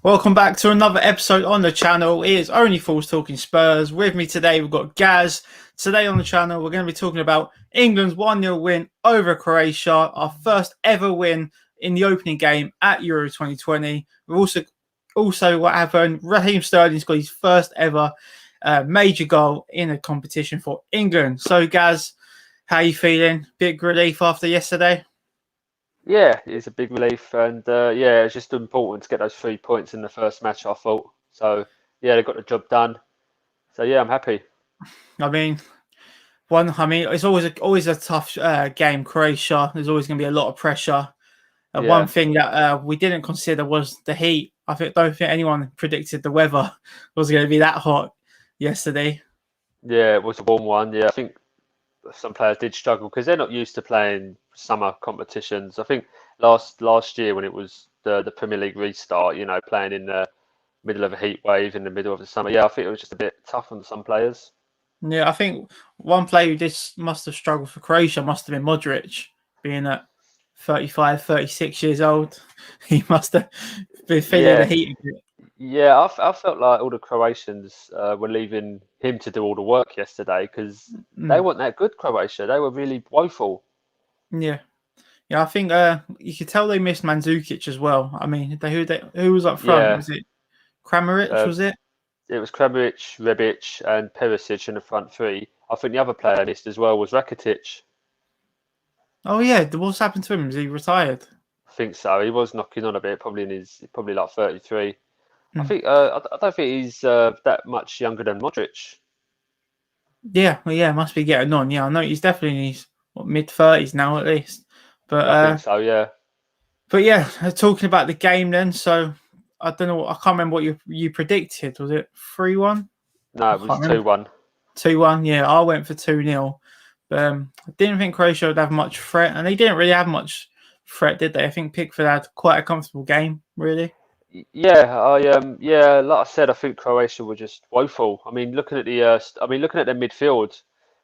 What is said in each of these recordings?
Welcome back to another episode on the channel. It is Only Fools Talking Spurs. With me today, we've got Gaz. Today on the channel, we're going to be talking about England's 1-0 win over Croatia, our first ever win in the opening game at Euro 2020. We've also what happened, Raheem Sterling's got his first ever major goal in a competition for England. So, Gaz, how are you feeling? Big relief after yesterday? Yeah, it's a big relief, and it's just important to get those 3 points in the first match, I thought. So yeah, they got the job done. So yeah, I'm happy. I mean, it's always a tough game. Croatia. There's always going to be a lot of pressure. One Yeah, thing that we didn't consider was the heat. Don't think anyone predicted the weather was going to be that hot yesterday. yeah, it was a warm one. Yeah, I think some players did struggle because they're not used to playing summer competitions. I think last year when it was the Premier League restart, playing in the middle of a heat wave in the middle of the summer. Yeah, I think it was just a bit tough on some players. Yeah, I think one player who must have struggled for Croatia must have been Modric, being at 35, 36 years old. He must have been feeling the Yeah, heat a bit. yeah, I felt like all the Croatians were leaving him to do all the work yesterday because they Mm, weren't that good, Croatia. They were really woeful. yeah. Yeah, I think you could tell they missed Mandzukic as well. I mean, who was up front? Yeah, Was it Kramaric? uh, Was it? it was Kramaric, Rebic, and Perisic in the front three. I think the other player I missed as well was Rakitic. Oh yeah, what's happened to him? Is he retired? I think so. He was knocking on a bit, probably like 33. I Hmm. think I don't think he's that much younger than Modric. Yeah, well, yeah, must be getting on. Yeah, I know he's definitely in his mid-30s now at least. But Yeah, I think uh, so. Yeah, but yeah, talking about the game then. So I don't know. I can't remember what you predicted. Was it 3-1? no, I it was can't two remember. one. 2-1. Yeah, I went for 2-0. I didn't think Croatia would have much threat, and they didn't really have much threat, did they? I think Pickford had quite a comfortable game, really. Yeah, like I said, I think Croatia were just woeful. I mean, looking at their midfield,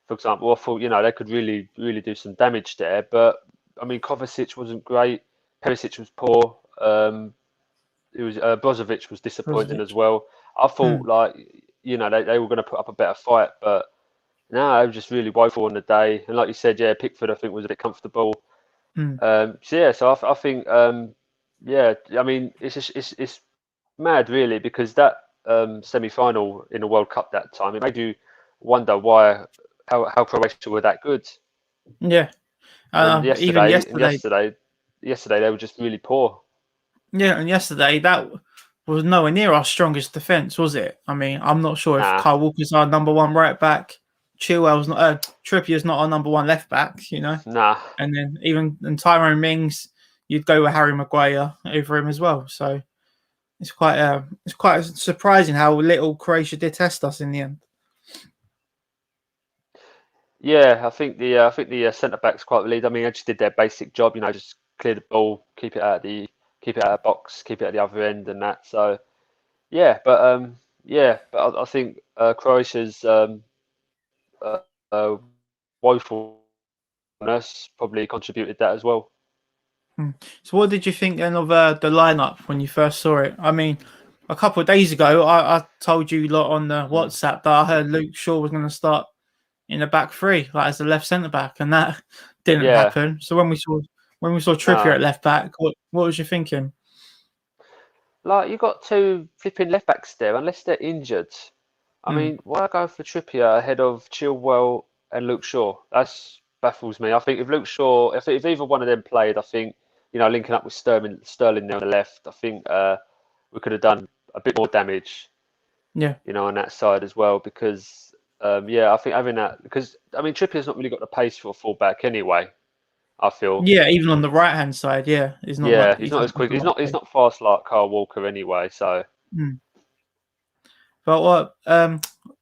for example, I thought they could really do some damage there. But I mean, Kovacic wasn't great. Perisic was poor. It was Brozovic was disappointing as Brozovic. well. I Hmm. thought they were going to put up a better fight, but no, they were just really woeful on the day. And like you said, yeah, Pickford I think was a bit comfortable. Hmm. So I think yeah, I mean it's mad really because that semi-final in the World Cup that time it made you wonder why how Croatia were that good. Yeah. And Even yesterday and yesterday. yesterday yesterday they were just really poor. Yeah, and yesterday that was nowhere near our strongest defence, was it? I mean, I'm not sure if Nah, Kyle Walker's our number one right back, Chilwell's not, Trippier's not our number one left back, nah. and then and Tyrone Mings, you'd go with Harry Maguire over him as well. So it's quite surprising how little Croatia did test us in the end. Yeah, I think the centre backs quite the lead. I mean, they just did their basic job, just clear the ball, keep it out of the box, keep it at the other end, and that. So but I think Croatia's uh, uh, woefulness probably contributed that as well. Hmm. So what did you think then of the lineup when you first saw it? I mean, a couple of days ago, I told you lot on the Mm. WhatsApp that I heard Luke Shaw was going to start in the back three, like as the left centre back, and that didn't Yeah, happen. So when we saw Trippier no, at left back, what was you thinking? like you got two flipping left backs there, unless they're injured. I Hmm. mean, why go for Trippier ahead of Chilwell and Luke Shaw? That's baffles me. I think if Luke Shaw, if either one of them played, I think linking up with Sterling there on the left, I think we could have done a bit more damage, Yeah, on that side as well. Because yeah, I think having that because I mean Trippier's not really got the pace for a full back anyway. I feel. yeah. Even on the right hand side, yeah, he's not much. Yeah, He he's not doesn't as have quick. a He's lot of not. He's pace. not fast like Carl Walker anyway. So Hmm. But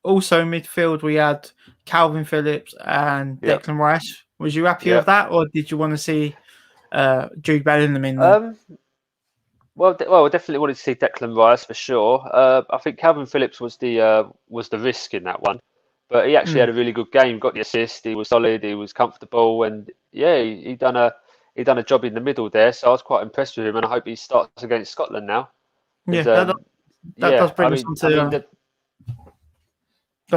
also in midfield we had Calvin Phillips and yeah, Declan Rice. Was you happy yeah. with that, or did you want to see Jude Bellingham in there? Um, well, I definitely wanted to see Declan Rice for sure. I think Kalvin Phillips was the risk in that one, but he actually Hmm. had a really good game. Got the assist. He was solid. He was comfortable, and yeah, he done a job in the middle there. So I was quite impressed with him, and I hope he starts against Scotland now. Yeah, Because that does yeah, bring us on I mean to.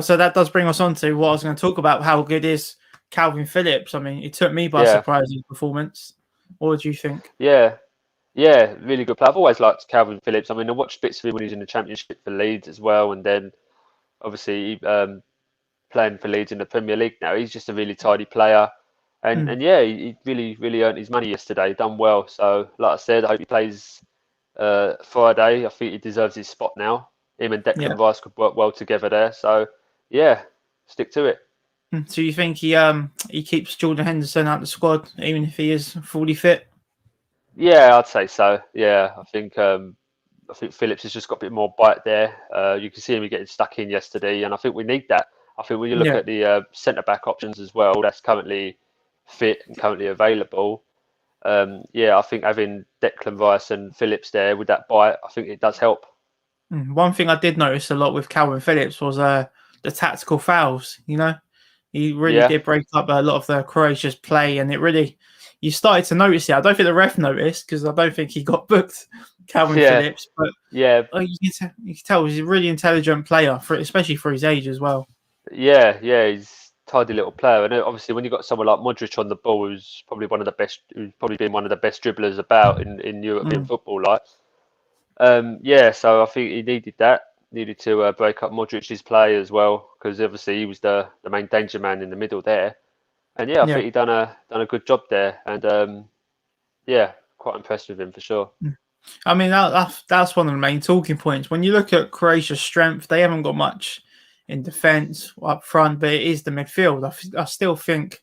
So that does bring us on to what I was going to talk about. How good is Kalvin Phillips? I mean, it took me by yeah, surprise his performance. What do you think? yeah, yeah, really good player. I've always liked Calvin Phillips. I mean, I watched bits of him when he was in the Championship for Leeds as well, and then obviously playing for Leeds in the Premier League now. He's just a really tidy player. Mm, And yeah, he really earned his money yesterday. Done well. So like I said, I hope he plays Friday. I think he deserves his spot now. Him and yeah. Declan Rice could work well together there. So yeah, stick to it. So you think he keeps Jordan Henderson out the squad even if he is fully fit? Yeah, I'd say so. Yeah, I think Phillips has just got a bit more bite there. You can see him getting stuck in yesterday, and I think we need that. I think when you look Yeah. at the centre back options as well, that's currently fit and currently available. Yeah, I think having Declan Rice and Phillips there with that bite, I think it does help. One thing I did notice a lot with Calvin Phillips was the tactical fouls. You know, he really Yeah, did break up a lot of the Croatia's play, and it really you started to notice it. I don't think the ref noticed because I don't think he got booked, Calvin yeah, Phillips, but yeah, you can tell he's a really intelligent player, especially for his age as well. yeah. He's a tidy little player, and obviously when you got someone like Modric on the ball, who's probably one of the best, who's probably been one of the best dribblers about in European Mm, football, like. Yeah, so I think he needed that. Needed to break up Modric's play as well, because obviously he was the main danger man in the middle there. And yeah, I yeah. think he done a good job there. And yeah, quite impressed with him for sure. I mean, that's one of the main talking points. When you look at Croatia's strength, they haven't got much in defence up front, but it is the midfield. I still think,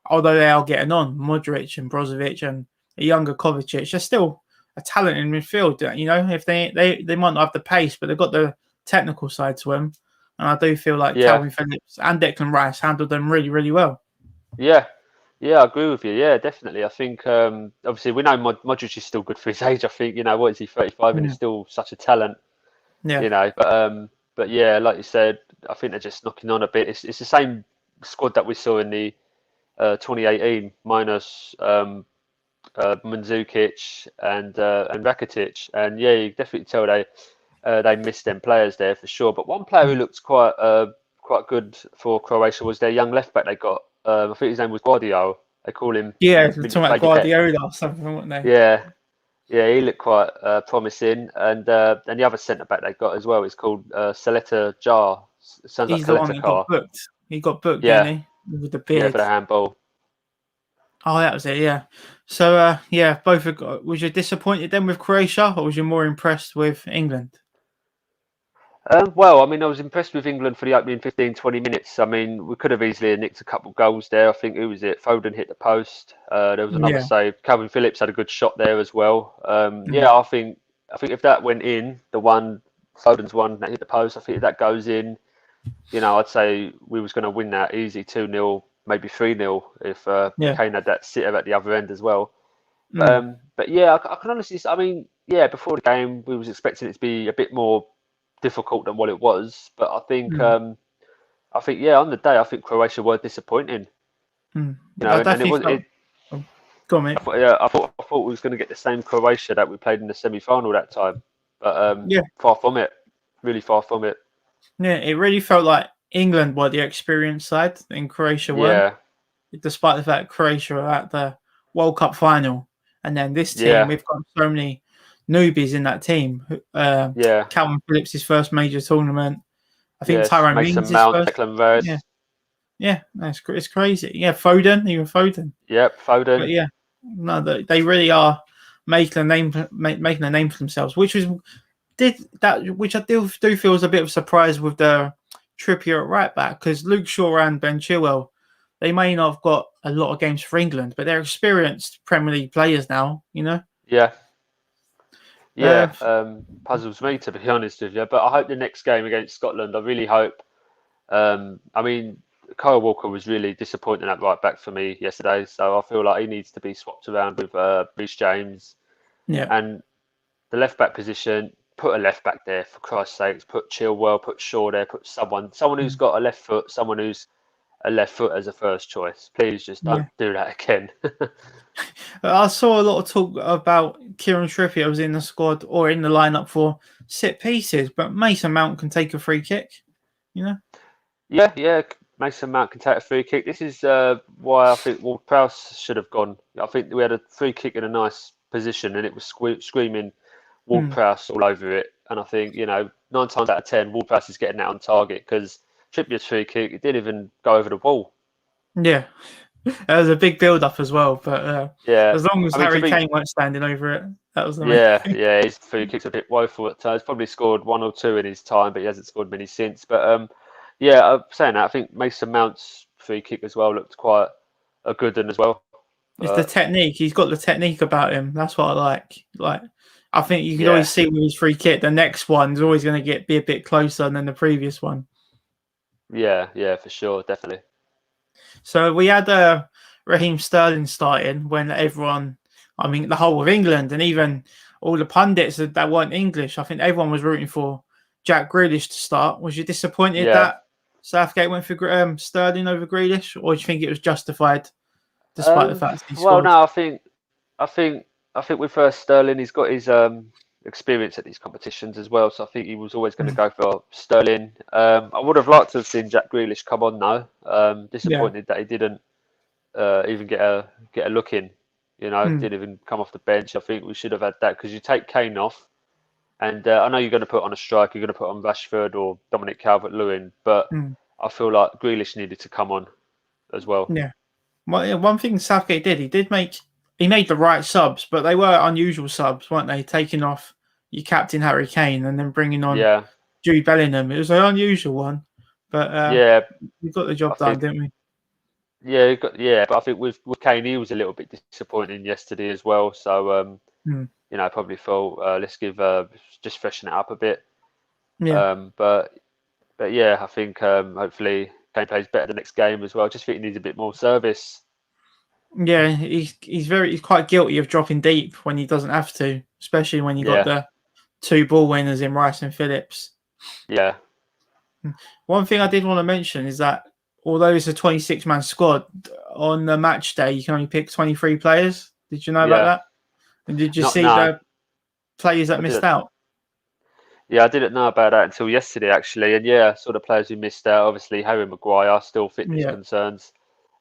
although they are getting on, Modric and Brozovic and a younger Kovacic, they're still a talent in midfield. You know, if they might not have the pace, but they've got the technical side to them. And I do feel like Yeah, Calvin Phillips and Declan Rice handled them really, really well. yeah, yeah. I agree with you. Yeah, definitely. I think obviously we know Modric is still good for his age. I think what is he 35 and he's Mm, still such a talent. yeah, But yeah, like you said, I think they're just knocking on a bit. It's the same squad that we saw in the 2018 minus Mandzukic and Rakitic, and yeah, you definitely tell they missed them players there for sure. But one player who mm. looked quite good for Croatia was their young left back they got. I think his name was Guardiola. They call him Yeah, they're talking about midfield your bet. Guardiola or something, weren't they? Yeah, yeah, he looked quite promising. And the other centre back they got as well is called Saleta Jar. Sounds like He's the one collector that got car. booked. He got booked, didn't Yeah, he? With the yeah, beard. for the handball. Oh, that was it. Yeah. So, yeah, both. Was you disappointed then with Croatia, or was you more impressed with England? Well, I mean, I was impressed with England for the opening 15, 20 minutes. I mean, we could have easily nicked a couple of goals there. I think, who was it? Foden hit the post. There was another Yeah. save. Calvin Phillips had a good shot there as well. Mm, Yeah, I think if that went in, the one, Foden's one that hit the post, I think if that goes in, I'd say we was going to win that easy 2-0, maybe 3-0 if yeah. Kane had that sitter at the other end as well. Mm, But yeah, I can honestly, I mean, yeah, before the game, we was expecting it to be a bit more difficult than what it was. But mm, I think yeah, on the day, I think Croatia were disappointing. mm. I And it definitely was felt. it. Oh, go on, mate. Yeah, I thought we was going to get the same Croatia that we played in the semi-final that time, but Yeah. far from it. Really far from it. Yeah. It really felt like England were the experienced side, and Croatia weren't. Yeah, Despite the fact Croatia are at the World Cup final, and then this team, yeah, we've got so many newbies in that team. yeah, Calvin Phillips, his first major tournament. I think yes. Tyrone Mings Mason his Mount, first. Declan Yeah, Rice. yeah, it's crazy. Yeah, Foden, even Foden. Yep, But Foden. yeah, no, they really are making a name for themselves, which I do feel is a bit of a surprise with the Trippier at right back because Luke Shaw and Ben Chilwell, they may not have got a lot of games for England, but they're experienced Premier League players now. You know, Yeah, uh, yeah. Puzzles me to be honest with you, but I hope the next game against Scotland. I really hope. I mean, Kyle Walker was really disappointing at right back for me yesterday, so I feel like he needs to be swapped around with Reece James yeah, and the left back position. Put a left back there for Christ's sakes. Put Chilwell, put Shaw there, put someone who's mm, got a left foot, someone who's a left foot as a first choice. Please just Yeah. don't do that again. I saw a lot of talk about Kieran Trippier was in the squad or in the lineup for set pieces, but Mason Mount can take a free kick, you know? Yeah. Mason Mount can take a free kick. This is why I think Ward-Prowse should have gone. I think we had a free kick in a nice position, and it was screaming Mm. Ward-Prowse all over it. And I think 9 times out of 10, Ward-Prowse is getting that on target because Trippier's free kick, it didn't even go over the wall. Yeah. There was a big build up as well, but Yeah, as long as I mean Harry Kane weren't standing over it, that was the main thing. his free kick's a bit woeful at times. Probably scored 1 or 2 in his time, but he hasn't scored many since. But I'm saying that I think Mason Mount's free kick as well looked quite a good one as well. It's the technique. He's got the technique about him. That's what I like. Like, I think you can always see with his free kick, the next one's always going to be a bit closer than the previous one. Yeah, for sure, definitely. So we had Raheem Sterling starting when everyone, I mean, the whole of England and even all the pundits that weren't English, I think everyone was rooting for Jack Grealish to start. Was you disappointed that Southgate went for Sterling over Grealish, or do you think it was justified, despite the fact that he scored? Well, no, I think with Sterling, he's got his experience at these competitions as well, so I think he was always going to go for Sterling. I would have liked to have seen Jack Grealish come on though. Disappointed that he didn't even get a look in. Didn't even come off the bench. I think we should have had that because you take Kane off, and I know you're going to put on a striker, you're going to put on Rashford or Dominic Calvert-Lewin, but I feel like Grealish needed to come on as well. Yeah. Well, one thing Southgate did, he made the right subs, but they were unusual subs, weren't they? Taking off your captain Harry Kane and then bringing on Jude Bellingham. It was an unusual one, but we got the job done, didn't we? But I think with Kane, he was a little bit disappointing yesterday as well. So probably thought let's give just freshen it up a bit. Yeah. But yeah, I think hopefully Kane plays better the next game as well. Just think he needs a bit more service. Yeah, he's quite guilty of dropping deep when he doesn't have to, especially when you got the 2 ball winners in Rice and Phillips. Yeah. One thing I did want to mention is that although it's a 26-man squad, on the match day you can only pick 23 players. Did you know about that? And did you see the players that missed out? Yeah, I didn't know about that until yesterday, actually. And I saw the players who missed out. Obviously, Harry Maguire, still fitness concerns.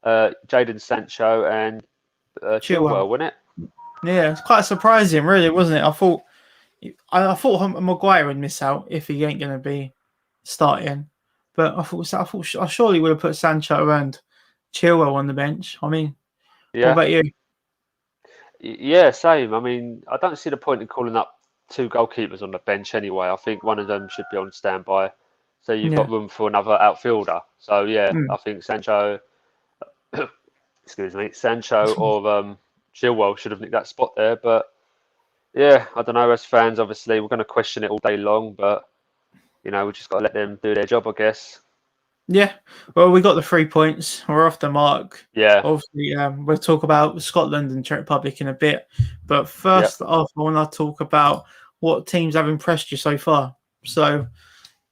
Jadon Sancho and Chilwell, wasn't it? Yeah, it's quite surprising, really, wasn't it? I thought Maguire would miss out if he ain't going to be starting, but I surely would have put Sancho and Chilwell on the bench. I mean, what about you? Yeah, same. I mean, I don't see the point in calling up 2 goalkeepers on the bench anyway. I think one of them should be on standby, so you've got room for another outfielder. So I think Sancho. Excuse me, Sancho or Chilwell should have nicked that spot there. But I don't know. As fans, obviously, we're going to question it all day long. But we just got to let them do their job, I guess. Yeah. Well, we got the 3 points. We're off the mark. Yeah. Obviously, we'll talk about Scotland and Czech Republic in a bit. But first off, I want to talk about what teams have impressed you so far. So,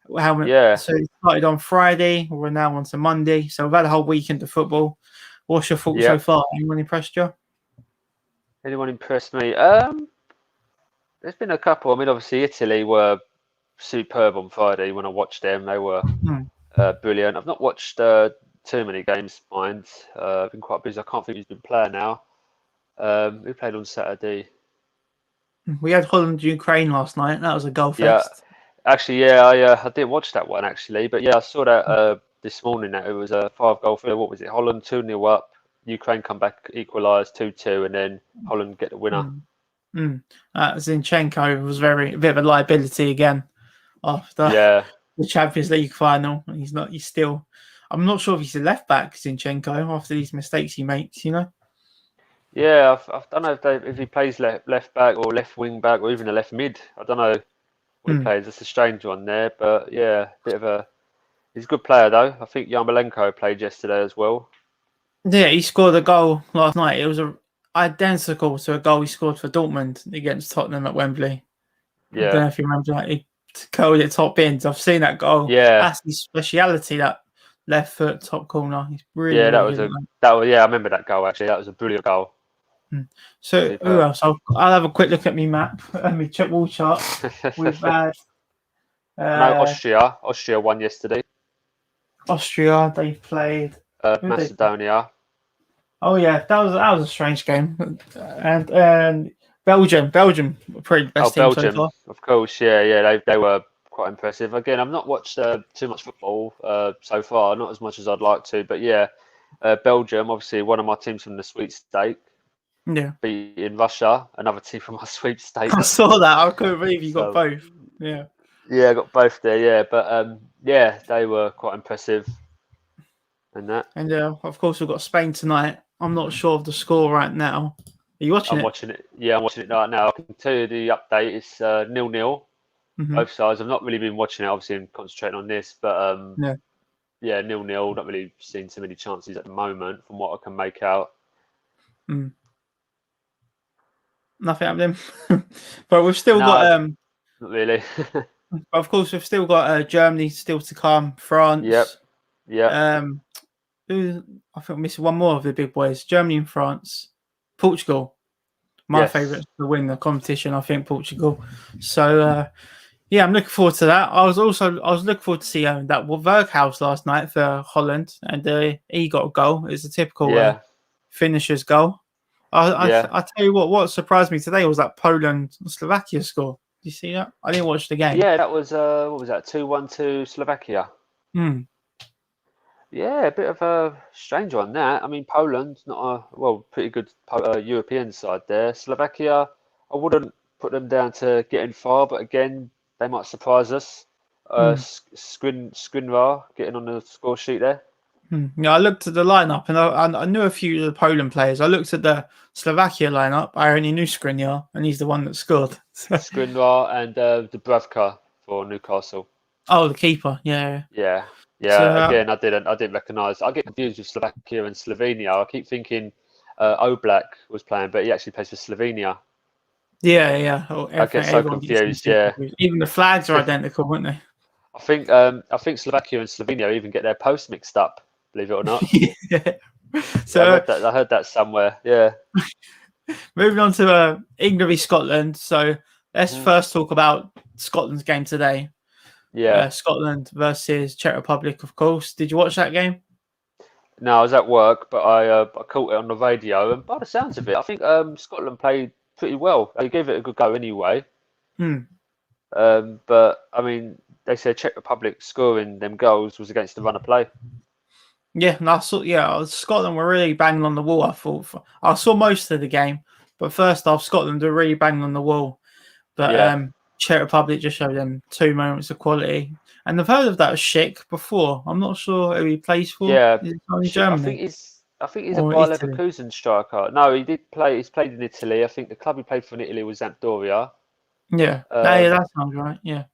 so it started on Friday. We're now on to Monday. So we've had a whole weekend of football. What's your thoughts so far? Anyone impressed you? Anyone impressed me? There's been a couple. I mean, obviously Italy were superb on Friday when I watched them. They were brilliant. I've not watched too many games, mind. I've been quite busy. I can't think who's been playing now. Who played on Saturday? We had Holland-Ukraine last night. That was a goal fest. Actually, I didn't watch that one actually, but I saw that this morning that it was a 5-goal thriller. What was it? Holland 2-0 up, Ukraine come back, equalise 2-2, and then Holland get the winner. Zinchenko was a bit of a liability again after the Champions League final. He's still. I'm not sure if he's a left back, Zinchenko, after these mistakes he makes. Yeah, I don't know if he plays left back or left wing back or even a left mid. I don't know what he plays. It's a strange one there, but he's a good player though. I think Yarmolenko played yesterday as well. Yeah, he scored a goal last night. It was identical to a goal he scored for Dortmund against Tottenham at Wembley. I don't know if you remember that. He curled it top bins. I've seen that goal. Yeah, that's his speciality. That left foot, top corner. He's really, Yeah, really good at yeah, I remember that goal actually. That was a brilliant goal. that. So who Superb. else? I'll have a quick look at my map and my wall chart. We've had No, uh, Austria won yesterday. Austria. They played. Who they play? Macedonia. Oh yeah, that was a strange game. And Belgium, probably the Oh, best team so Belgium, far. of course. Yeah, they were quite impressive. Again, I've not watched too much football so far, not as much as I'd like to. But yeah, Belgium, obviously one of my teams from the sweepstake, Yeah, beating Russia, another team from my sweepstake. I saw that. I couldn't believe you got So both. Yeah, yeah, I got both there. Yeah, but yeah, they were quite impressive and that. and of course we've got Spain tonight. I'm not sure of the score right now. Are you watching I'm it? watching it. Yeah, I'm watching it right now. I can tell you the update. It's 0-0. Hmm. Both sides. I've not really been watching it. Obviously, I'm concentrating on this, but Yeah. yeah, 0-0. Not really seeing too many chances at the moment, from what I can make out. Mm. Nothing happening. But we've still got No, not really. of course we've still got Germany still to come, Yep, France. yep, Um, I think we're missing one more of the big boys. Germany and France, Portugal. My yes, favourites to win the competition. I think Portugal. So yeah, I'm looking forward to that. I was looking forward to see that Berghaus last night for Holland, and he got a goal. It's a typical yeah, finisher's goal. yeah, I tell you what surprised me today was that Poland Slovakia score. Did you see that? I didn't watch the game. yeah. That was what was that? 2-1 to Slovakia. Hmm. Yeah, a bit of a strange one. That. I mean, Poland's not pretty good European side there. Slovakia, I wouldn't put them down to getting far, but again, they might surprise us. Hmm. Skriniar getting on the score sheet there. Hmm. Yeah, I looked at the lineup and I knew a few of the Poland players. I looked at the Slovakia lineup. I only knew Skriniar, and he's the one that scored. Skriniar and Dubravka for Newcastle. Oh, the keeper. Yeah. Yeah, So yeah. Again, I didn't recognise. I get confused with Slovakia and Slovenia. I keep thinking Oblak was playing, but he actually plays for Slovenia. yeah. Oh, I get so everyone gets them confused. too Yeah, confused. Even the flags are identical, weren't they? I think Slovakia and Slovenia even get their posts mixed up. Believe it or not. Yeah. Yeah, So I heard that somewhere. Yeah. moving on to England v Scotland. So let's Mhm. first talk about Scotland's game today. Yeah. Scotland versus Czech Republic, of course. Did you watch that game? No, I was at work, but I caught it on the radio, and by the sounds of it, I think Scotland played pretty well. They gave it a good go anyway. Hmm. But I mean, they said Czech Republic scoring them goals was against the run of play. Yeah, and Scotland were really banging on the wall. I saw most of the game, but first off, Scotland were really banging on the wall. But Yeah, Czech Republic just showed them 2 moments of quality. And I've heard of that Schick before. I'm not sure who he plays for. yeah. Is it only Shit, Germany I think he's a or Bayer Italy? Leverkusen striker. No, he did play. He's played in Italy. I think the club he played for in Italy was Sampdoria. Yeah, Um, that sounds right. Yeah.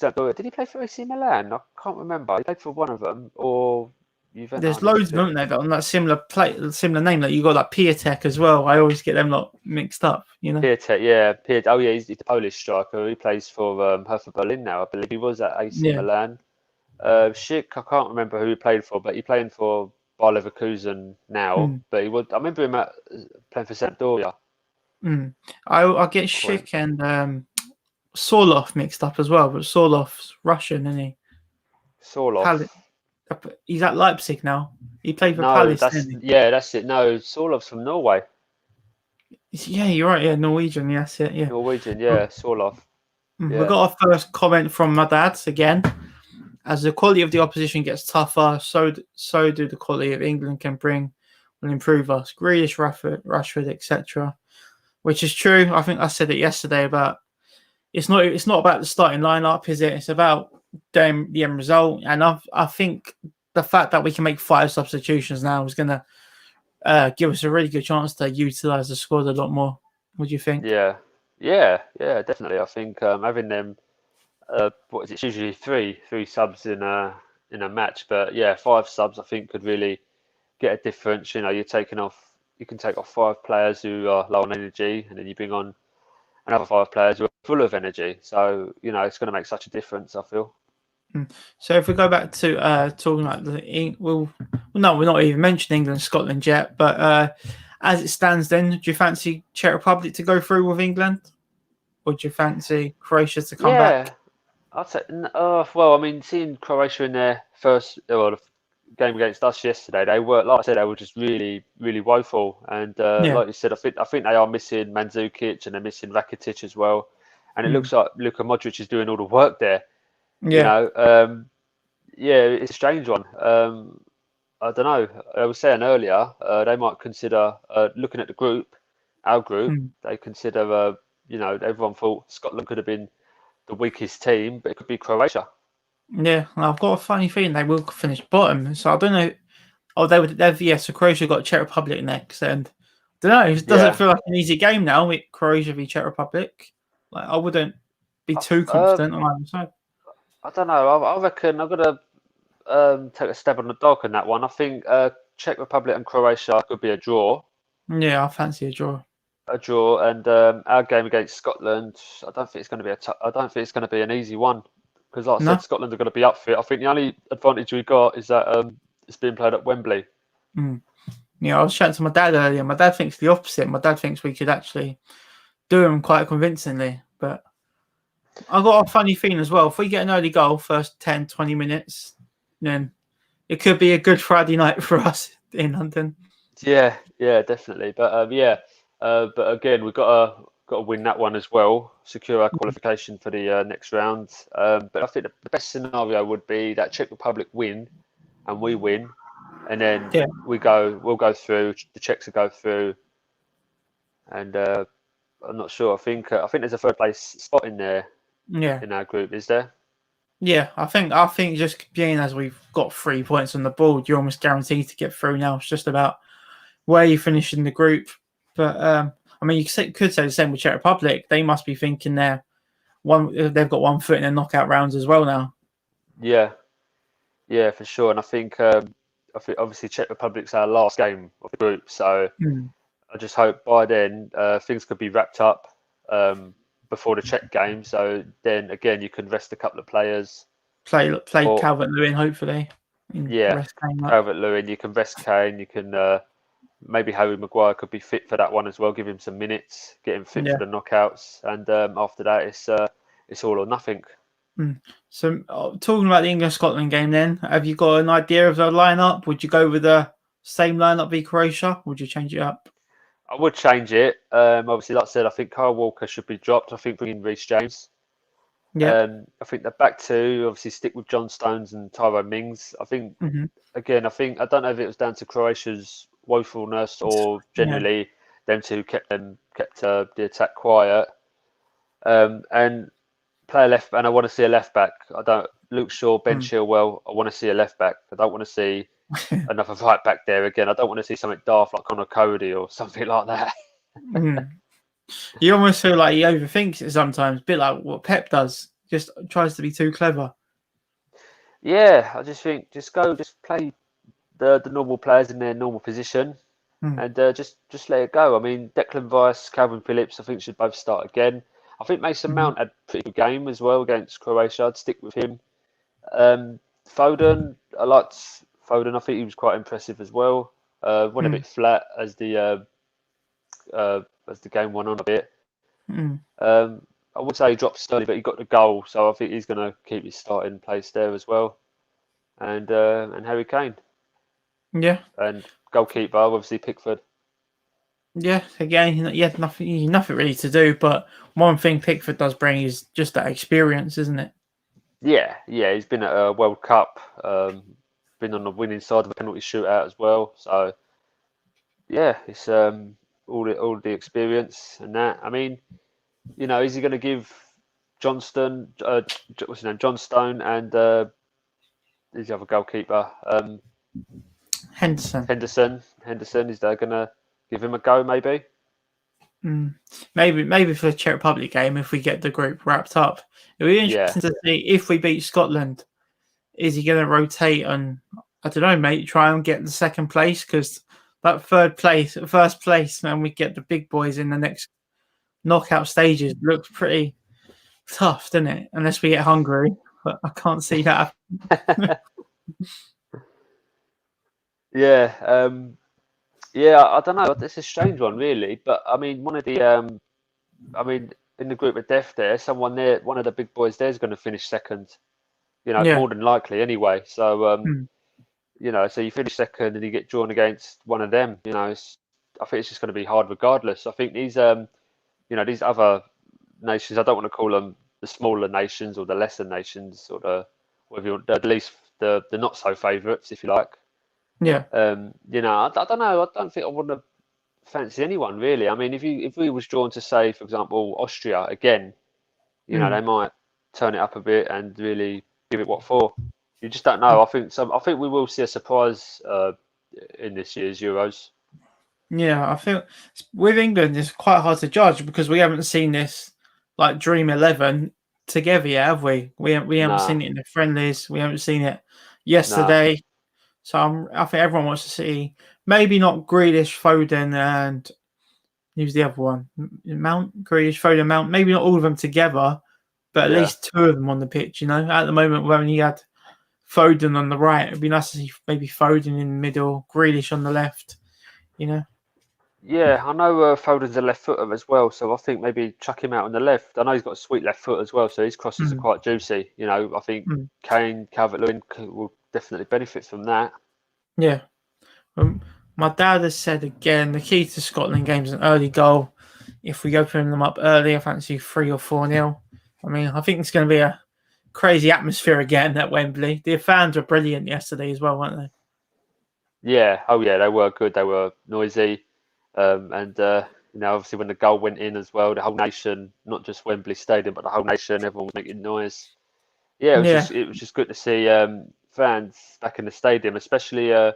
Sampdoria. Did he play for AC Milan? I can't remember. He played for one of them or There's Juventus. loads of them, aren't there, that on that similar name. Like you got like Piatek as well. I always get them lot mixed up. You know. Piatek, yeah, Oh, yeah, he's a Polish striker. He plays for Hertha Berlin now. I believe he was at AC Yeah. Milan. Schick, I can't remember who he played for, but he's playing for Bayer Leverkusen now. Mm, But he would. I remember him playing for Sampdoria. mm. I get Caught him. Schick and Sorloth mixed up as well, but Sorloth's Russian, isn't he? Sorloth. Palace. He's at Leipzig now. He played for No, Palace, didn't that's it. No, Sorloth's from Norway. he? Yeah, you're right. Yeah, Norwegian. Yeah, that's it. Yeah. Norwegian, We yeah, Sorloth. we Yeah, got our first comment from my dad again. As the quality of the opposition gets tougher, so do the quality of England can bring will improve us. Grealish, Rashford, etc. Which is true. I think I said it yesterday, but it's not about the starting lineup, is it? It's about the end result. And I think the fact that we can make 5 substitutions now is going to give us a really good chance to utilise the squad a lot more. What do you think? yeah, definitely. I think having them. What is it? It's usually three subs in a match, but yeah, 5 subs I think could really get a difference. You know, you can take off 5 players who are low on energy, and then you bring on another 5 players who are full of energy. So you know, it's going to make such a difference. I feel. So if we go back to talking about no, we're not even mentioning England and Scotland yet. But as it stands, then, do you fancy Czech Republic to go through with England, or do you fancy Croatia to come back? Yeah, I'd say. Well, I mean, seeing Croatia in their first the game against us yesterday, they were, like I said, they were just really, really woeful. And Yeah, like you said, I think they are missing Mandzukic and they're missing Rakitic as well. And it mm. looks like Luka Modric is doing all the work there. You Yeah, know, yeah, it's a strange one. I don't know. I was saying earlier, they might consider looking at the group, our group. mm. They consider, everyone thought Scotland could have been the weakest team, but it could be Croatia. Yeah. I've got a funny feeling they will finish bottom. So I don't know. Oh, they would. So Croatia got Czech Republic next, and I don't know. It doesn't Yeah. feel like an easy game now with Croatia v Czech Republic. Like I wouldn't be I, too confident on either side. I don't know. I reckon I'm gonna take a stab on the dog on that one. I think Czech Republic and Croatia could be a draw. Yeah, I fancy a draw. And our game against Scotland, I don't think it's going to be I don't think it's going to be an easy one because, like I No. said, Scotland are going to be up for it. I think the only advantage we got is that it's being played at Wembley. Mm. Yeah, I was chatting to my dad earlier. My dad thinks the opposite. My dad thinks we could actually do them quite convincingly. But I've got a funny feeling as well. If we get an early goal, first 10, 20 minutes, then it could be a good Friday night for us in London. Yeah, yeah, definitely. But again, we've got to win that one as well, secure our qualification for the next round. But I think the best scenario would be that Czech Republic win and we win, and then Yeah. we'll go through. The Czechs will go through, and I'm not sure. I think there's a third place spot in there Yeah. in our group. Is there? Yeah, I think just being as we've got 3 points on the board, you're almost guaranteed to get through now. It's just about where you finish in the group. But I mean, could say the same with Czech Republic. They must be thinking they've got 1 foot in the knockout rounds as well now. Yeah, yeah, for sure. And I think obviously Czech Republic's our last game of the group, so I just hope by then things could be wrapped up before the Czech game. So then again, you can rest a couple of players. Play Or Calvin-Lewin, hopefully. yeah, Rest Kane up. Calvert-Lewin. You can rest Kane. You can maybe Harry Maguire could be fit for that one as well. Give him some minutes, get him fit Yeah. for the knockouts, and after that, it's all or nothing. So talking about the England-Scotland game then, have you got an idea of the lineup? Would you go with the same lineup v Croatia? Would you change it up? I would change it. Obviously, like I said, I think Kyle Walker should be dropped. I think bring in Reece James. Yeah. I think the back two obviously stick with John Stones and Tyrone Mings. I think again, I don't know if it was down to Croatia's woefulness or generally them two kept the attack quiet. And play a left, and I want to see a left back. Luke Shaw, Ben Chilwell. I want to see a left back. I don't want to see another right back there again. I don't want to see something daft like Conor Cody or something like that. You almost feel like he overthinks it sometimes, a bit like what Pep does. Just tries to be too clever. Yeah, I just think just play the normal players in their normal position, and just let it go. I mean, Declan Rice, Kalvin Phillips, I think should both start again. I think Mason Mount had a pretty good game as well against Croatia. I'd stick with him. Foden, I liked Foden. I think he was quite impressive as well. Went a bit flat as the game went on a bit. I would say he dropped Sterling, but he got the goal, so I think he's going to keep his starting place there as well. And Harry Kane. Yeah. And goalkeeper, obviously Pickford. Yeah, again, he had nothing really to do, but one thing Pickford does bring is just that experience, isn't it? Yeah, he's been at a World Cup, been on the winning side of a penalty shootout as well. So, yeah, it's all the experience and that. I mean, is he going to give Johnston, what's his name, John Stone, and who's the other goalkeeper? Henderson. Is they going to give him a go, maybe? Maybe for the Czech Republic game, if we get the group wrapped up. It'll be interesting to see if we beat Scotland. Is he going to rotate and, I don't know, mate, try and get the second place? Because that first place, and we get the big boys in the next knockout stages, looks pretty tough, doesn't it? Unless we get Hungary. but I can't see that. Yeah, yeah. I don't know. It's a strange one, really. But I mean, I mean, in the group of death, someone there, one of the big boys there is going to finish second. Yeah. More than likely anyway. So, Mm. so you finish second and you get drawn against one of them. I think it's just going to be hard regardless. I think these other nations, I don't want to call them the smaller nations or the lesser nations or whatever you want, at least the not so favourites, if you like. Yeah. I don't know. I don't think I want to fancy anyone really. I mean, if we was drawn to say, for example, Austria again, Mm. they might turn it up a bit and really give it what for. You just don't know. I think we will see a surprise in this year's Euros. Yeah, I feel with England it's quite hard to judge because we haven't seen this like Dream 11 together yet, have we? We haven't Nah, seen it in the friendlies. We haven't seen it nah. yesterday. So I think everyone wants to see maybe not Grealish, Foden, and who's the other one? Mount, Grealish, Foden, Mount. Maybe not all of them together, but at Yeah, least two of them on the pitch. At the moment we've only had Foden on the right. It'd be nice to see maybe Foden in the middle, Grealish on the left. You know. yeah. I know Foden's a left footer as well, so I think maybe chuck him out on the left. I know he's got a sweet left foot as well, so his crosses are Mm, quite juicy. I think mm, Kane, Calvert-Lewin will definitely benefit from that. yeah. Um, my dad has said again the key to Scotland games is an early goal. If we open them up early, I fancy 3 or 4-0. I mean, I think it's going to be a crazy atmosphere again at Wembley. The fans were brilliant yesterday as well, weren't they? Yeah, oh yeah, they were good. They were noisy, and obviously when the goal went in as well, the whole nation, not just Wembley Stadium, but the whole nation, everyone was making noise. Yeah, Yeah, it was just good to see fans back in the stadium, especially uh,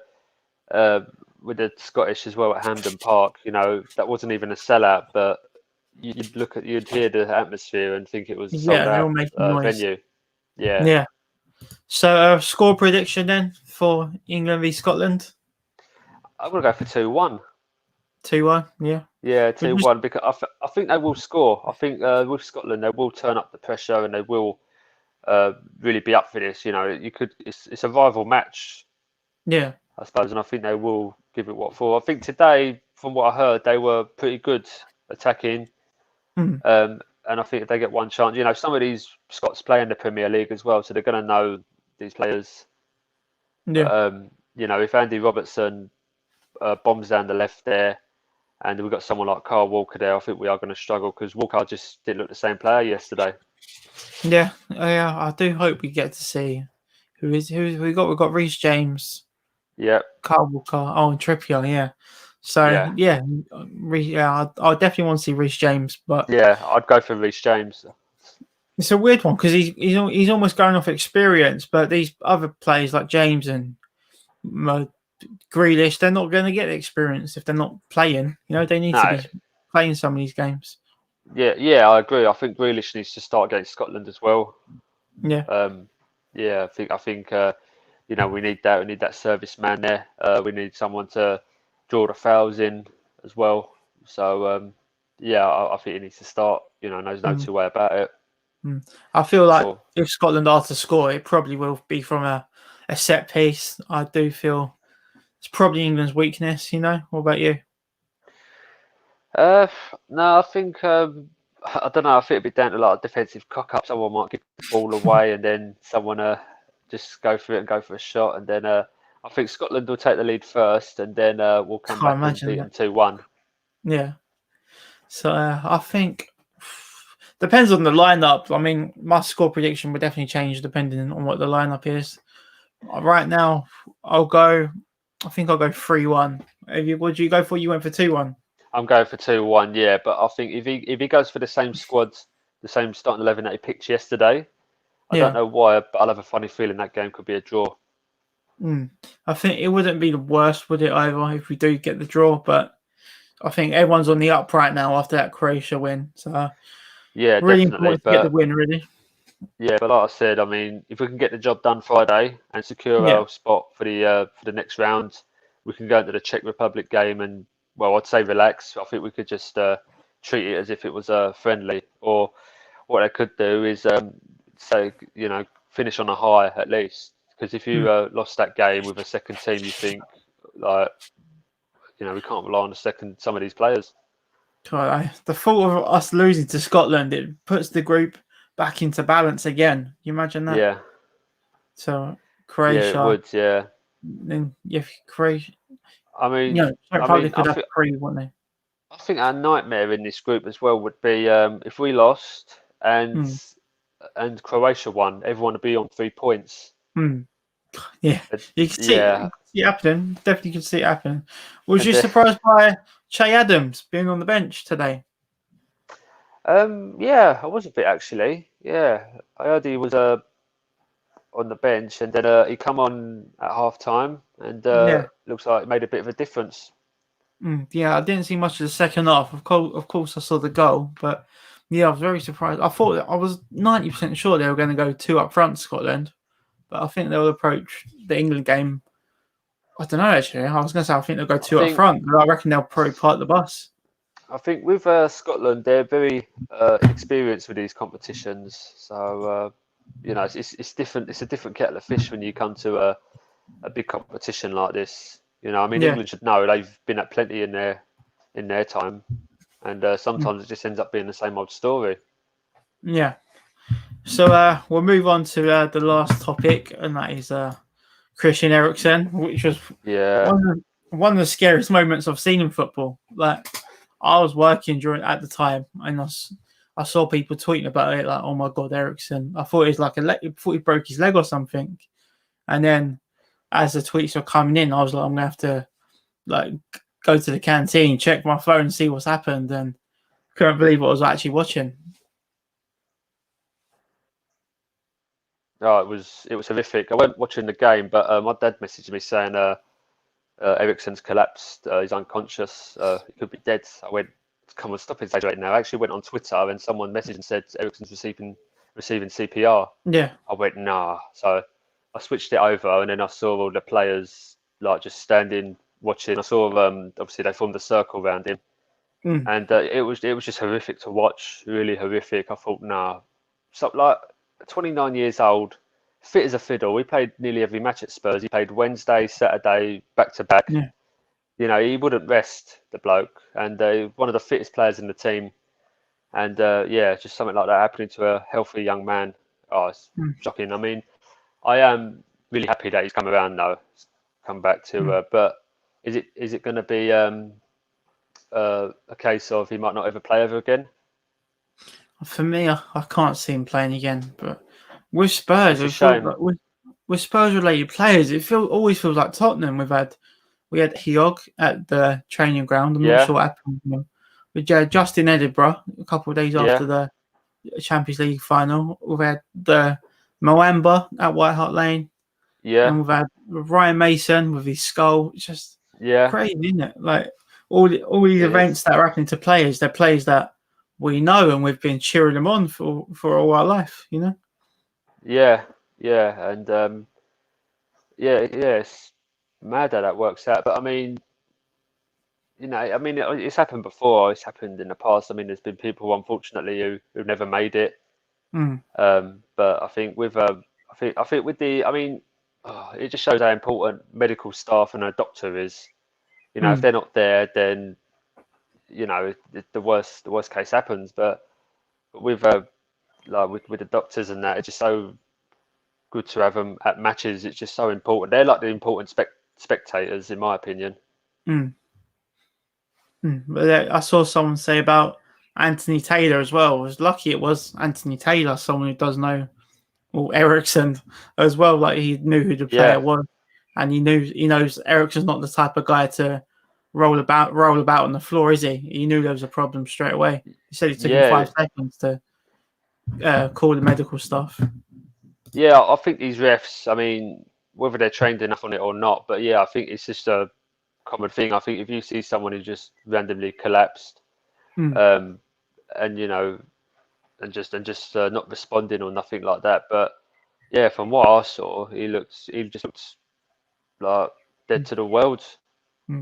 with the Scottish as well at Hampden Park. That wasn't even a sellout, but you'd hear the atmosphere and think it was a sold yeah, they're all out making noise. venue. Yeah, Yeah. So, score prediction then for England v Scotland? I'm gonna go for 2-1. 2-1, yeah. Yeah, But 2-1 because I think they will score. I think with Scotland they will turn up the pressure and they will really be up for this. It's a rival match, yeah. I suppose, and I think they will give it what for. I think today, from what I heard, they were pretty good attacking, Mm, and I think if they get one chance, some of these Scots play in the Premier League as well, so they're going to know these players. But yeah. if Andy Robertson bombs down the left there. And we've got someone like Carl Walker there. I think we are going to struggle because Walker just didn't look the same player yesterday. Yeah, yeah. I do hope we get to see who we got. We've got Reece James, Yeah, Carl Walker, and Trippier. Yeah. So yeah, yeah, I definitely want to see Reece James, but yeah. I'd go for Reece James. it's a weird one because he's almost going off experience, but these other players like James and Grealish, they're not going to get the experience if they're not playing. They need to No, be playing some of these games. yeah, I agree. I think Grealish needs to start against Scotland as well. Yeah. Yeah, I think we need that. We need that service man there. We need someone to draw the fouls in as well. So yeah, I think he needs to start. There's no Mm, two way about it. I feel like Or if Scotland are to score, it probably will be from a set piece. I do feel it's probably England's weakness. What about you? Uh, no, I think I don't know. I think it'd be down to a lot of defensive cock up. Someone might give the ball away, and then someone just go for it and go for a shot, and then I think Scotland will take the lead first, and then we'll come Can't back and imagine beat them that. 2-1. Yeah. So I think depends on the lineup. I mean, my score prediction would definitely change depending on what the lineup is. Right now, I'll go. I think I'll go 3-1. What do you go for? You went for 2-1. I'm going for 2-1, yeah. But I think if he goes for the same squad, the same starting 11 that he picked yesterday, I don't Yeah. know why, but I'll have a funny feeling that game could be a draw. Mm. I think it wouldn't be the worst, would it, either, if we do get the draw? But I think everyone's on the up right now after that Croatia win. So Yeah, really definitely. important to get the win, really. But like I said, I mean, if we can get the job done Friday and secure Yeah. our spot for the next round, we can go into the Czech Republic game and, well, I'd say relax. I think we could just treat it as if it was a friendly. Or what I could do is say, finish on a high at least. Because if you lost that game with a second team, you think like, we can't rely on some of these players. God, the thought of us losing to Scotland, it puts the group back into balance again. You imagine that? Yeah, So yeah, it Croatia, would. Yeah, then if Croatia, I mean, Czech Republic could have three, wouldn't they? I think our nightmare in this group as well would be if we lost Mm. and Croatia won, everyone would be on 3 points. Mm. Yeah, you can Yeah, see it happening. Definitely can see it happening. Was and you surprised by Che Adams being on the bench today? yeah, I was a bit actually. Yeah, I heard he was on the bench, and then he come on at half time, and Yeah. looks like it made a bit of a difference. Yeah, I didn't see much of the second half. Of course, I saw the goal, but yeah, I was very surprised. I was 90% sure they were going to go two up front, Scotland, but I think they'll approach the England game. I don't know, actually. I was going to say I think they'll go two up front, but I reckon they'll probably park the bus. I think with Scotland, they're very experienced with these competitions, so it's different. It's a different kettle of fish when you come to a big competition like this. I mean, Yeah. England should know they've been at plenty in their time, and sometimes it just ends up being the same old story. Yeah. So we'll move on to the last topic, and that is Christian Eriksen, which was one of the scariest moments I've seen in football. Like, I was working at the time, and I saw people tweeting about it, like, "Oh my god, Eriksen!" I thought it was thought he broke his leg or something. And then, as the tweets were coming in, I was like, "I'm gonna have to go to the canteen, check my phone, and see what's happened." And couldn't believe what I was actually watching. Oh, it was horrific. I wasn't watching the game, but my dad messaged me saying Eriksen's collapsed. He's unconscious. He could be dead. I went, come on, stop exaggerating now. I actually went on Twitter and someone messaged and said Eriksen's receiving CPR. Yeah. I went, nah. So I switched it over, and then I saw all the players just standing watching. I saw obviously they formed a circle around him, and it was just horrific to watch. Really horrific. I thought, nah. So 29 years old, fit as a fiddle. He played nearly every match at Spurs. He played Wednesday, Saturday, back to back. Yeah. He wouldn't rest, the bloke, and one of the fittest players in the team. And just something like that happening to a healthy young man. Oh, it's shocking. I mean, I am really happy that he's come around now, come back to. But is it going to be a case of he might not ever play ever again? For me, I can't see him playing again. But with Spurs, It's a shame. With Spurs-related players, always feels like Tottenham. We had Hyog at the training ground. I'm not sure what happened with him. We had Justin Edinburgh a couple of days after the Champions League final. We've had the Moamba at White Hart Lane. Yeah. And we've had Ryan Mason with his skull. It's just crazy, isn't it? Like all these events that are happening to players, they're players that we know and we've been cheering them on for all our life, Yeah, and it's mad how that works out. But I mean, it's happened before. It's happened in the past. I mean, there's been people, unfortunately, who've never made it. But I think with it just shows how important medical staff and a doctor is. If they're not there, then the worst case happens. But with with the doctors and that, it's just so good to have them at matches. It's just so important. They're like the important spectators, in my opinion. But I saw someone say about Anthony Taylor as well. I was lucky it was Anthony Taylor, someone who does know, or Eriksen as well. Like, he knew who the player was, and he knows Eriksen's not the type of guy to roll about on the floor, is he? He knew there was a problem straight away. He said it took him 5 seconds to call the medical staff. Yeah, I think these refs, I mean, whether they're trained enough on it or not, but I think it's just a common thing. I think if you see someone who just randomly collapsed, and just not responding or nothing like that, but from what I saw, he just looks like dead to the world.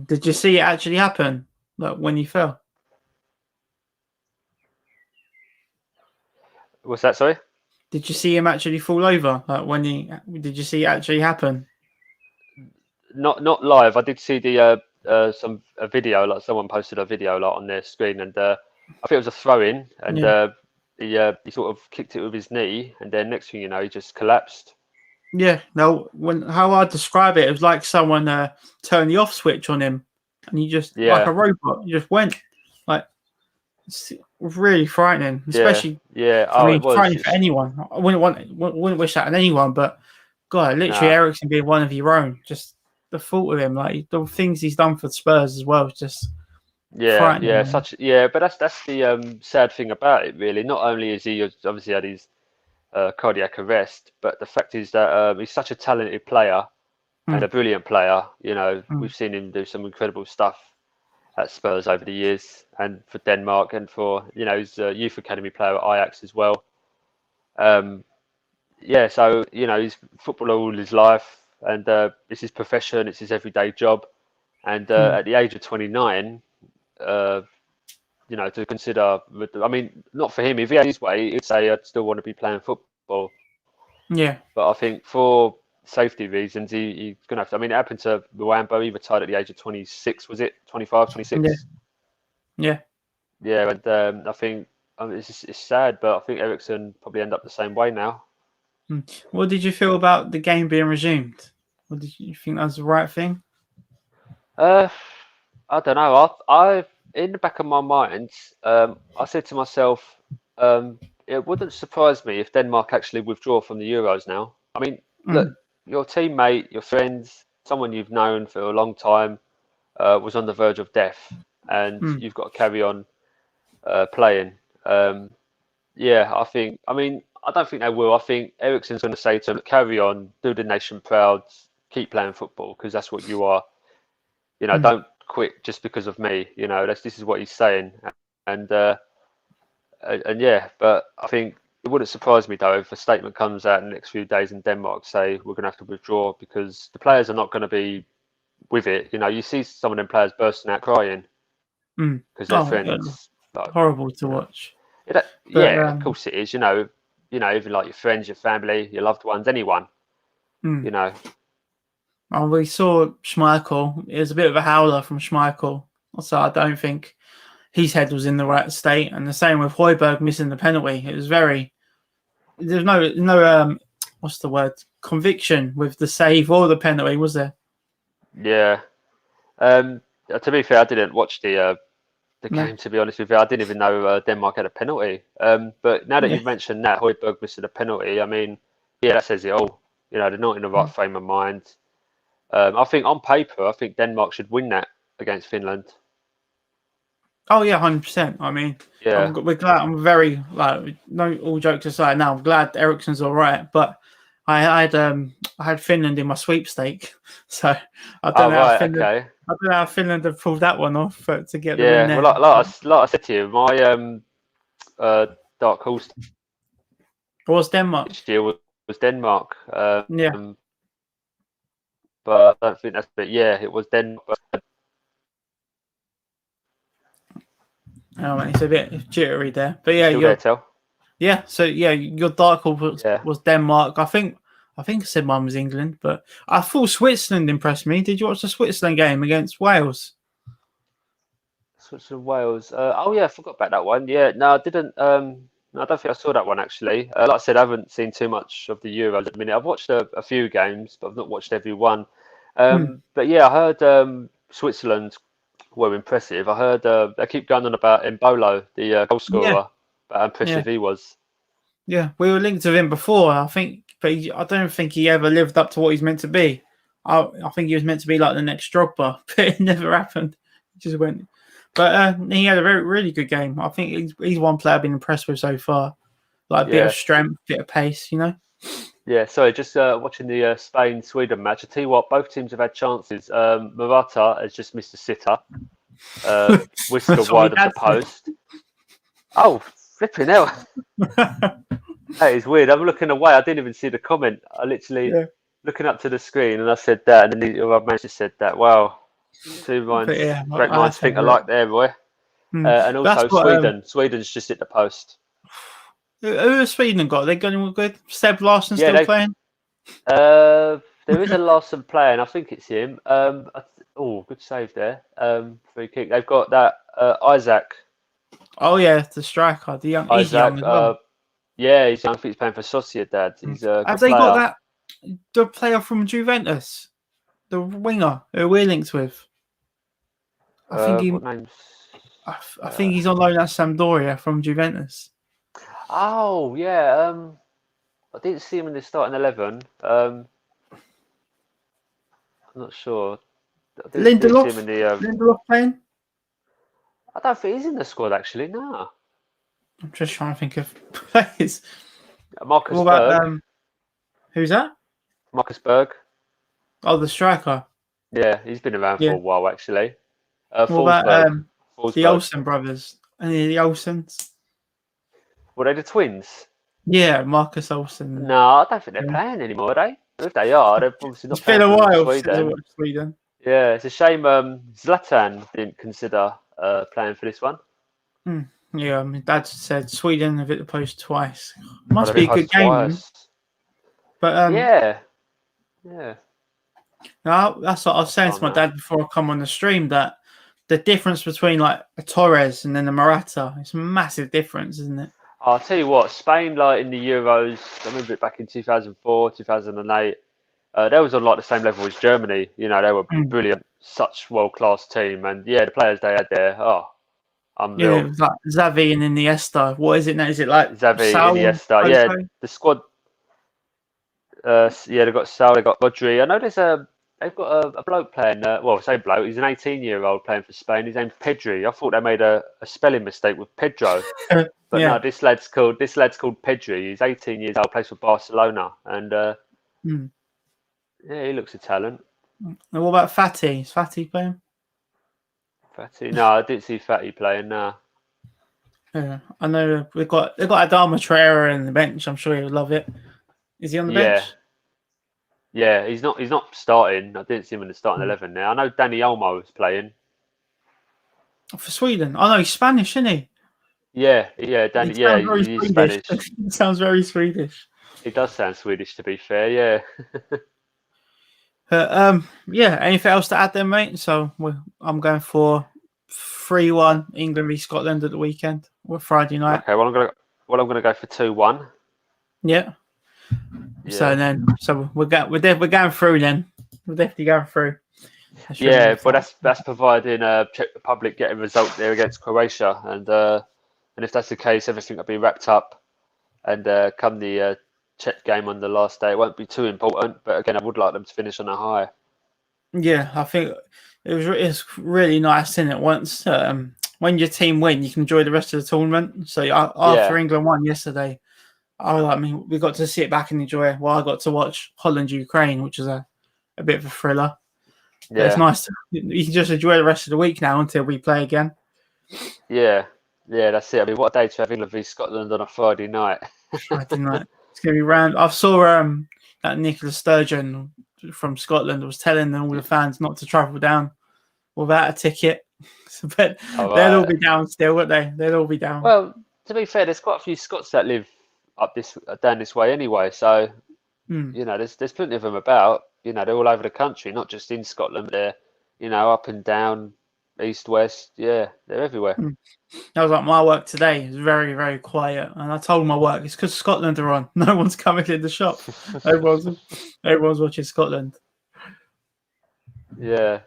Did you see it actually happen? Like, when he fell? What's that? Sorry. Did you see him actually fall over? Like did you see it actually happen? Not live. I did see the a video, like someone posted a video like on their screen, and I think it was a throw in, and Yeah. he sort of kicked it with his knee, and then next thing you know, he just collapsed. Yeah. No, how I describe it, it was like someone turned the off switch on him, and he just like Yeah, a robot, he just went. Like it was really frightening, yeah, especially. yeah. I Oh, it mean, was. frightening for anyone. I wouldn't wish that on anyone. But God, literally, Nah, Ericsson being one of your own, just the thought of him, like the things he's done for the Spurs as well, is just yeah, frightening. yeah. Man. But that's the sad thing about it, really. Not only is he obviously had his cardiac arrest, but the fact is that he's such a talented player and Mm, a brilliant player. mm, We've seen him do some incredible stuff at Spurs over the years, and for Denmark, and for he's a youth academy player at Ajax as well. Um, yeah, so he's footballer all his life, and it's his profession, it's his everyday job, and mm, at the age of 29, uh, to consider, I mean, not for him. If he had his way, he'd say, "I'd still want to be playing football." yeah, But I think for safety reasons, he's going to have to. I mean, it happened to Luambo. He retired at the age of 26, was it? 25, yeah, 26? yeah. Yeah, and I think it's sad, but I think Ericsson probably end up the same way now. Mm. What did you feel about the game being resumed? What did you think that was the right thing? Uh, I don't know. I in the back of my mind, I said to myself, it wouldn't surprise me if Denmark actually withdraw from the Euros now. I mean, look, Mm, your teammate, your friends, someone you've known for a long time, was on the verge of death, and mm, you've got to carry on playing. Um, yeah, I think. I mean, I don't think they will. I think Ericsson's going to say to them, "Carry on, do the nation proud, keep playing football because that's what you are. mm. Don't quit just because of me. This is what he's saying." And and yeah, but I think it wouldn't surprise me though if a statement comes out in the next few days in Denmark say we're going to have to withdraw because the players are not going to be with it. You see some of them players bursting out crying Mm. because their Oh, yeah, friends, like, horrible to you know, watch. But yeah, of course it is. Even like your friends, your family, your loved ones, anyone. mm. You know, We saw Schmeichel. It was a bit of a howler from Schmeichel. So I don't think his head was in the right state. And the same with Højbjerg missing the penalty. It was very. There's no what's the word, conviction with the save or the penalty, was there? yeah. To be fair, I didn't watch the No. game. To be honest with you, I didn't even know Denmark had a penalty. But now that Yeah. you've mentioned that Højbjerg missing a penalty, I mean, yeah, that says it all. They're not in the right frame of mind. I think on paper, I think Denmark should win that against Finland. Oh yeah, 100%. I mean, Yeah. we're glad. I'm very like no all jokes aside. Now I'm glad Ericsson's all right, but I had Finland in my sweepstake, so I don't Oh, know how right. Finland. Okay. I don't know how Finland have pulled that one off to get the win Yeah. Well, there. like I said to you, my uh, dark horse It was Denmark. this year was Denmark. Yeah. But I don't think that's. But yeah, it was Denmark. Oh man, it's a bit jittery there, but You yeah, still there, Tel? So yeah, your dark horse Yeah. was Denmark. I think I said mine was England, but I thought Switzerland impressed me. Did you watch the Switzerland game against Wales? Switzerland, Wales. Oh yeah, I forgot about that one. Yeah, no, I didn't. No, I don't think I saw that one actually. Like I said, I haven't seen too much of the Euros at the minute. I've watched a few games, but I've not watched every one. Hmm. But yeah, I heard Switzerland were impressive. I heard they keep going on about Embolo, the goal Yeah, scorer, but how yeah. impressive he was. Yeah, we were linked with him before, I think, but I don't think he ever lived up to what he's meant to be. I think he was meant to be like the next Drogba, but it never happened. He just went. But he had a really good game. I think he's one player I've been impressed with so far. Like a bit of Yeah, strength, bit of pace, yeah. Sorry, just watching the Spain-Sweden match. I tell you what, both teams have had chances. Morata has just missed a sitter, whisker That's what wide we of the had. post. Oh, flipping hell. That is weird. I'm looking away. I didn't even see the comment. I literally Yeah, looking up to the screen and I said that, and then the other man just said that. Wow, two but minds, yeah, great I minds had to think have a look. alike there, Roy. Hmm. And That's also what. Sweden's just hit the post. Who has Sweden got? They got anyone good? Seb Larsson Yeah, still playing? there is a Larson playing. I think it's him. Oh, good save there. Free kick. They've got that Isaac. Oh yeah, the striker. He's young Isaac. as well. Yeah, he's young. I think he's playing for Sociedad. Mm. He's a Have good they got player. that the player from Juventus, the winger who we're linked with? I think he. What names? I think he's on loan at Sampdoria from Juventus. Oh yeah. I didn't see him in the starting 11. I'm not sure. I didn't see him Lindelof. in the. Lindelof playing. I don't think he's in the squad actually. No. I'm just trying to think of players. Marcus What about Berg. who's that? Marcus Berg. Oh, the striker. Yeah, he's been around for Yeah. a while actually. What about Forsberg. the Forsberg. Olsen brothers? Any of the Olsens? Were they the twins? Yeah, Marcus Olsen. No, I don't think they're Yeah. playing anymore, are they? If they are, they're obviously not It's been playing a for while since I Sweden. watched Sweden. Yeah, it's a shame Zlatan didn't consider playing for this one. Yeah, my dad said Sweden have hit the post twice. Must I've be been a good host game, then. twice. But Yeah. no, that's what I was saying to my dad before I come on the stream, that the difference between like a Torres and then the Morata, it's a massive difference, isn't it? I'll tell you what, Spain, like in the Euros, I remember it back in 2004, 2008, they was on like the same level as Germany. You know, they were brilliant, such world-class team. And yeah, the players they had there, unreal. Yeah, it was like Xavi and Iniesta. What is it now? Is it like Xavi, Saul, Iniesta, yeah, the squad. Yeah, they've got Saul, they've got Rodri. I know they've got a bloke playing. Well, I say bloke, he's an 18-year-old playing for Spain. His name's Pedri. I thought they made a spelling mistake with Pedro, but yeah. no, this lad's called Pedri. He's 18 years old, plays for Barcelona, and yeah, he looks a talent. And what about Fatty? Is Fatty playing? Fatty? No, I didn't see Fatty playing. No. Yeah, I know they've got Adama Traore on the bench. I'm sure he would love it. Is he on the bench? Yeah, he's not starting. I didn't see him in the starting 11 now. I know Danny Olmo was playing. For Sweden? Oh no, he's Spanish, isn't he? Yeah, Danny. Yeah, he's Spanish. It sounds very Swedish. It does sound Swedish, to be fair. Yeah. Yeah. Anything else to add there, mate? So I'm going for 3-1 England v Scotland at the weekend or Friday night. Okay. Well, I'm gonna go for 2-1. Yeah. So we're going through then. We're definitely going through. Yeah, but that's providing Czech Republic get a result there against Croatia, and if that's the case, everything will be wrapped up, and come the Czech game on the last day, it won't be too important. But again, I would like them to finish on a high. Yeah, I think it's really nice, isn't it? Once when your team win, you can enjoy the rest of the tournament. So after England won yesterday, we got to sit back and enjoy it. Well, I got to watch Holland Ukraine, which is a bit of a thriller. Yeah. But it's nice. You can just enjoy the rest of the week now until we play again. Yeah, that's it. I mean, what a day to have England v Scotland on a Friday night. Friday night. It's going to be round. I saw that Nicola Sturgeon from Scotland was telling all the fans not to travel down without a ticket. But they'll all be down still, won't they? They'll all be down. Well, to be fair, there's quite a few Scots that live down this way anyway. So, you know, there's plenty of them about. You know, they're all over the country, not just in Scotland. They're, you know, up and down, east, west. Yeah, they're everywhere. That was like my work today. It was very, very quiet. And I told my work, it's because Scotland are on. No one's coming in the shop. Everyone's watching Scotland. Yeah.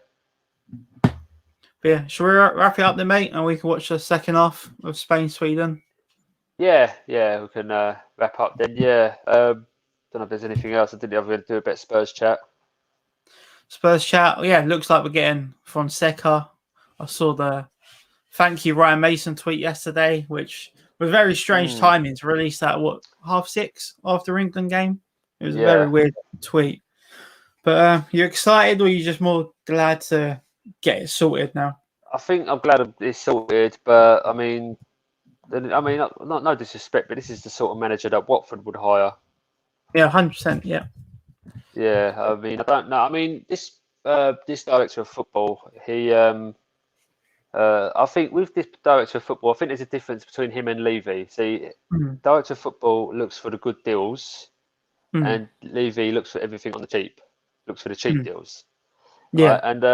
But yeah, should we wrap it up then, mate? And we can watch the second half of Spain-Sweden? Yeah, we can wrap up then. Yeah. Don't know if there's anything else. I didn't know if we're going to do a bit of Spurs chat. Spurs chat. Yeah, looks like we're getting Fonseca. I saw the thank you Ryan Mason tweet yesterday, which was very strange timing to release that, 6:30 after England game? It was a very weird tweet. But you excited, or are you just more glad to get it sorted now? I think I'm glad it's sorted, but I mean, no disrespect, but this is the sort of manager that Watford would hire. Yeah, 100%. Yeah. Yeah, I mean, I don't know. I mean, this director of football, he I think with this director of football, I think there's a difference between him and Levy. See, Mm, director of football looks for the good deals, mm, and Levy looks for everything on the cheap, looks for the cheap mm. deals, right? Yeah. And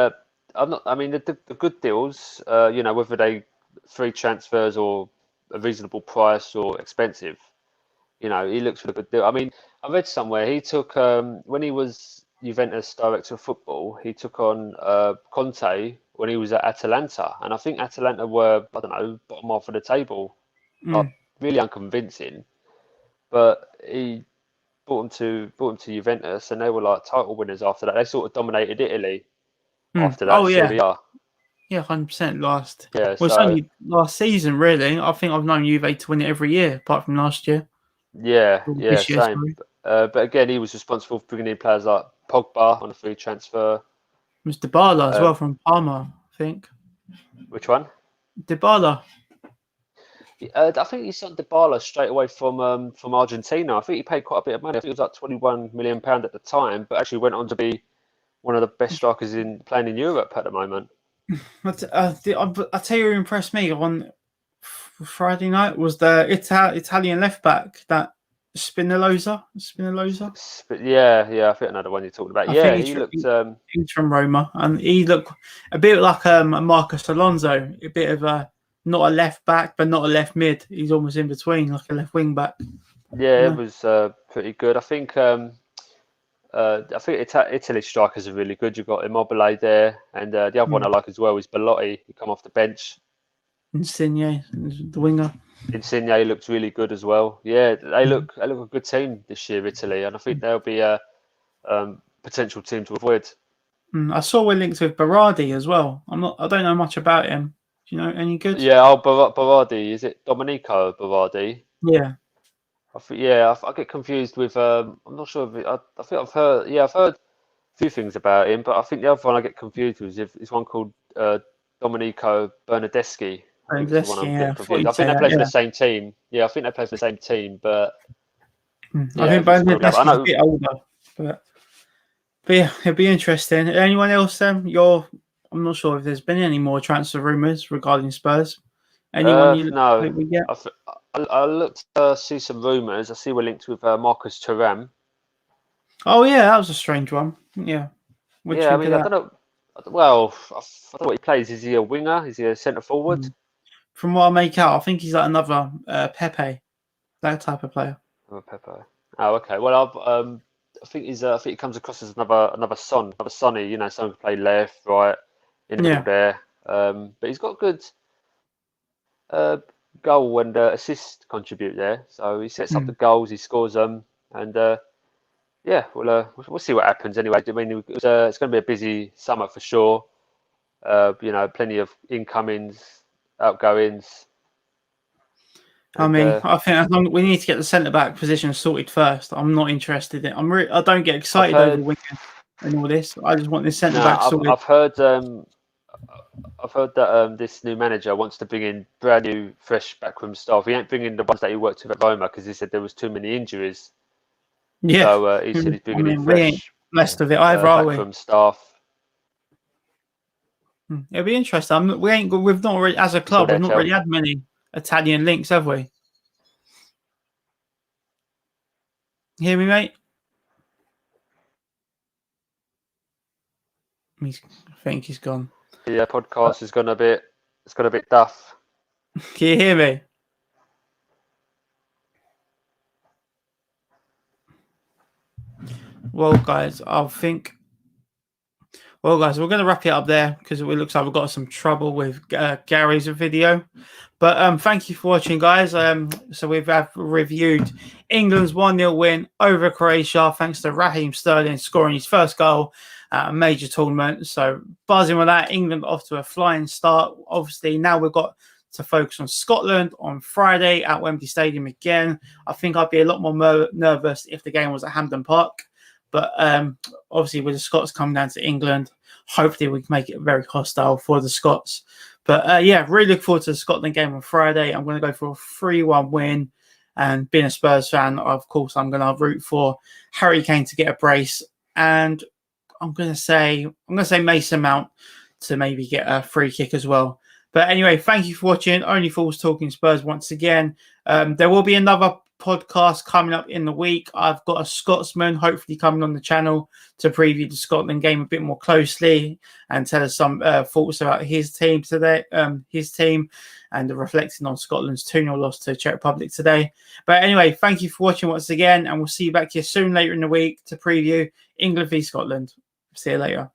I'm not. I mean, the good deals, whether they free transfers or a reasonable price or expensive, he looks for the good deal. I mean, I read somewhere he took when he was Juventus director of football, he took on Conte when he was at Atalanta, and I think Atalanta were, I don't know, bottom half of the table, like Mm. really unconvincing. But he brought him to Juventus, and they were like title winners after that. They sort of dominated Italy Mm. after that Oh yeah. Serie A. Yeah, 100% last. Yeah, Well, it's so only last season, really. I think I've known Juve to win it every year, apart from last year. Or yeah, this year, same. sorry. But again, he was responsible for bringing in players like Pogba on a free transfer. Mr. Dybala as well Um, from Parma, I think. which one? Dybala. I think he signed Dybala straight away from Argentina. I think he paid quite a bit of money. I think it was like £21 million at the time, but actually went on to be one of the best strikers in playing in Europe at the moment. I tell you who impressed me on Friday night was the Italian left back, that Spinazzola. But yeah, I think another one you're talking about. I think Yeah, he looked. he's from Roma, and he looked a bit like Marcus Alonso, a bit of a not a left back, but not a left mid. He's almost in between, like a left wing back. Yeah, it Yeah. was pretty good. I think Italy strikers are really good. You've got Immobile there, and the other one I Mm. like as well is Belotti. He come off the bench. Insigne, the winger. Insigne looked really good as well. Yeah, they Mm. look a good team this year, Italy, and I think they'll be a potential team to avoid. I saw we're linked with Berardi as well. I don't know much about him. Do you know any good? Yeah, Berardi. Is it Domenico Berardi? Yeah. I get confused with. I'm not sure. I think I've heard. Yeah, I've heard a few things about him, but I think the other one I get confused with is one called Domenico Bernardeschi. I think it's the one I'm Yeah, getting I thought confused. you'd I think say they that. play for the Yeah. same team. Yeah, I think they play for the same team, but I yeah, think if it's one of the other, I Bernardeschi's a know. bit older, but yeah, it'd be interesting. Anyone else? I'm not sure if there's been any more transfer rumours regarding Spurs. Anyone you No, think we get? I looked see some rumours. I see we're linked with Marcus Thuram. Oh yeah, that was a strange one. Yeah, what do you Yeah, I think of mean, I that? don't know. Well, I don't know what he plays. Is he a winger? Is he a centre forward? From what I make out, I think he's like another Pepe, that type of player. Oh, Pepe. Oh, okay. Well, I think he comes across as another Sonny. Someone who can play left, right, in the middle Yeah. there. But he's got good uh, goal and assist contribute there. So he sets up the Mm. goals, he scores them, and yeah, we'll see what happens anyway. I mean, it's going to be a busy summer for sure. Plenty of incomings, outgoings, I and mean, I think as long we need to get the centre back position sorted first. I'm not interested in. I don't get I've excited over heard. wingers and all this. I just want this centre No, back sorted. I've heard that this new manager wants to bring in brand new, fresh backroom staff. He ain't bringing the ones that he worked with at Roma because he said there was too many injuries. Yeah. So he said he's I bringing in mean, we ain't fresh blessed with it either, are we? backroom staff. It'll be interesting. We've not really, as a That's all club, we've they not really tell. had many Italian links, have we? You hear me, mate? I think he's gone. The podcast has gone a bit. It's got a bit duff. Can you hear me? Well, guys, we're going to wrap it up there because it looks like we've got some trouble with Gary's video. But thank you for watching, guys. So we've reviewed England's 1-0 win over Croatia, thanks to Raheem Sterling scoring his first goal at a major tournament. So buzzing with that. England off to a flying start. Obviously, now we've got to focus on Scotland on Friday at Wembley Stadium again. I think I'd be a lot more nervous if the game was at Hampden Park. But obviously, with the Scots coming down to England, hopefully we can make it very hostile for the Scots. But yeah, really look forward to the Scotland game on Friday. I'm going to go for a 3-1 win. And being a Spurs fan, of course, I'm going to root for Harry Kane to get a brace. And I'm going to say Mason Mount to maybe get a free kick as well. But anyway, thank you for watching Only Fools Talking Spurs once again. There will be another podcast coming up in the week. I've got a Scotsman hopefully coming on the channel to preview the Scotland game a bit more closely and tell us some thoughts about his team today, and reflecting on Scotland's 2-0 loss to Czech Republic today. But anyway, thank you for watching once again, and we'll see you back here soon later in the week to preview England v Scotland. See you later.